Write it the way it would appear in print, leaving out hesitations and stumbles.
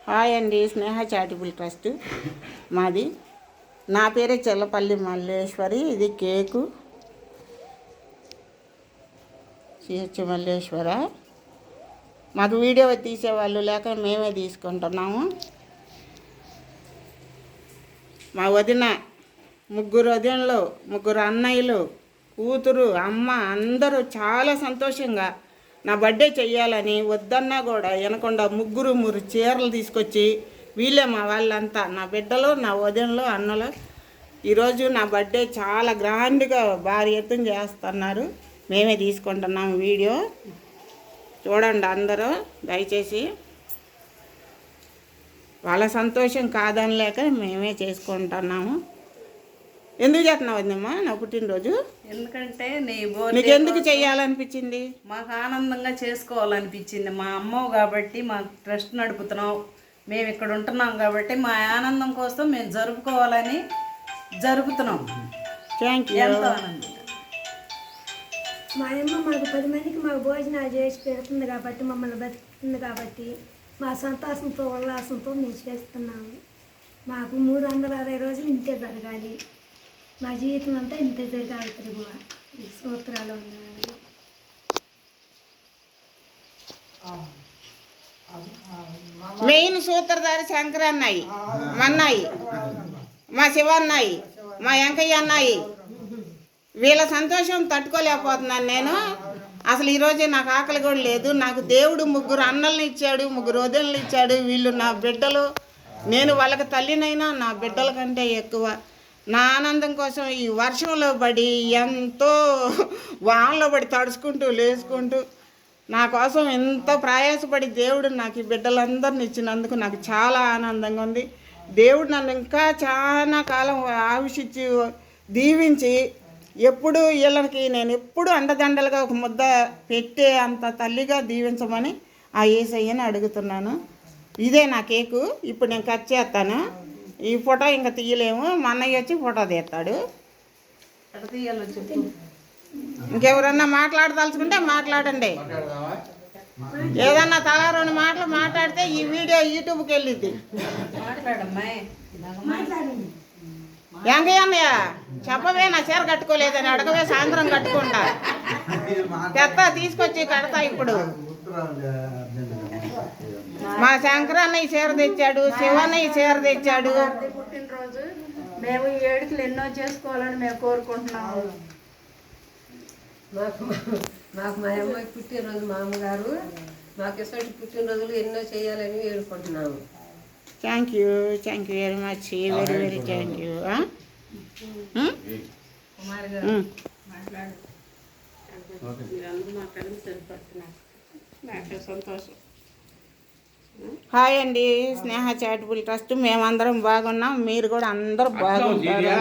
Hi అండి, స్నేహ charitable trust మాది. నా పేరే చెల్లపల్లి మల్లేశ్వరి. ఇది కేకు సిహెచ్ మల్లేశ్వర. మాకు వీడియో తీసేవాళ్ళు లేక మేమే తీసుకుంటున్నాము. మా వదిన, ముగ్గురు వదినలు, ముగ్గురు అన్నయ్యలు, కూతురు, అమ్మ అందరూ చాలా సంతోషంగా నా బర్త్డే చెయ్యాలని వద్దన్నా కూడా వినకుండా ముగ్గురు చీరలు తీసుకొచ్చి, వీళ్ళే మా వాళ్ళంతా, నా బిడ్డలు, నా వదినలు, అన్నలు ఈరోజు నా బర్త్డే చాలా గ్రాండ్గా భారీ ఎత్తున చేస్తున్నారు. మేమే తీసుకుంటున్నాము వీడియో. చూడండి అందరూ దయచేసి. వాళ్ళ సంతోషం కాదనలేక మేమే చేసుకుంటున్నాము. ఎందుకు చేస్తున్నావు వదినమ్మా నా పుట్టినరోజు? ఎందుకంటే నీకు ఎందుకు చెయ్యాలనిపించింది? మాకు ఆనందంగా చేసుకోవాలనిపించింది. మా అమ్మవు కాబట్టి మా ట్రస్ట్ నడుపుతున్నాం. మేము ఇక్కడ ఉంటున్నాం కాబట్టి మా ఆనందం కోసం మేము జరుపుకోవాలని జరుపుతున్నాం. Thank you. ఎంతో ఆనందం. మా అమ్మ మాకు 10 మందికి మాకు భోజనాలు చేసి పెడుతుంది కాబట్టి, మమ్మల్ని బతుకుతుంది కాబట్టి మా సంతోషంతో ఉల్లాసంతో మేము చేస్తున్నాము. మాకు 360 రోజులు ఇంతే జరగాలి. మా జీవితం అంతా ఇంతే జరగాలి. ఈ సూత్రాలు ఉన్నాయి. మెయిన్ సూత్రధారి శంకర్ అన్నాయి, మా అన్నాయి, మా శివ అన్నాయి, మా వెంకయ్య అన్నాయి. వీళ్ళ సంతోషం తట్టుకోలేకపోతున్నాను నేను. అసలు ఈరోజు నాకు ఆకలి కూడా లేదు. నాకు దేవుడు ముగ్గురు అన్నల్ని ఇచ్చాడు, ముగ్గురు వదినలు ఇచ్చాడు. వీళ్ళు నా బిడ్డలు. నేను వాళ్ళకి తల్లినైనా నా బిడ్డల కంటే ఎక్కువ. నా ఆనందం కోసం ఈ వర్షంలో పడి, ఎంతో వానలో పడి తడుచుకుంటూ లేచుకుంటూ నా కోసం ఎంతో ప్రయాసపడి దేవుడు నాకు ఈ బిడ్డలందరిని ఇచ్చినందుకు నాకు చాలా ఆనందంగా ఉంది. దేవుడు నన్ను ఇంకా చాలా కాలం ఆవిషించి దీవించి ఎప్పుడు వీళ్ళకి నేను ఎప్పుడు అండదండలుగా ఒక ముద్ద పెట్టే అంత తల్లిగా దీవించమని ఆ యేసయ్యని అడుగుతున్నాను. ఇదే నా కేకు. ఇప్పుడు నేను కట్ చేస్తాను. ఈ ఫోటో ఇంకా తీయలేము. మా అన్నయ్య వచ్చి ఫోటో తీస్తాడు. ఇంకెవరన్నా మాట్లాడదలుచుకుంటే మాట్లాడండి. ఏదన్నా తలా 2 మాటలు మాట్లాడితే ఈ వీడియో యూట్యూబ్కి వెళ్ళిద్ది. వెంకయ్య అన్నయ్య చెప్పవే, నా చీర కట్టుకోలేదని అడగవే, సాయంత్రం కట్టుకుంటా. చెత్త తీసుకొచ్చి కడతా. ఇప్పుడు మా శంకర్ అన్నయ్య చీర తెచ్చాడు, శివన్నయ్య చీర తెచ్చాడు. పుట్టినరోజు మేము ఈ ఏడుకలు ఎన్నో చేసుకోవాలని మేము కోరుకుంటున్నాము. మాకు మా అమ్మాయి పుట్టినరోజు, మా అమ్మగారు మాకు ఇష్టం పుట్టినరోజులు ఎన్నో చేయాలని వేడుకుంటున్నాము. Thank you very much. Very thank you. సంతోషం. హాయ్ అండి, స్నేహ చారిటబుల్ ట్రస్ట్. మేమందరం బాగున్నాం. మీరు కూడా అందరూ బాగుంటారు.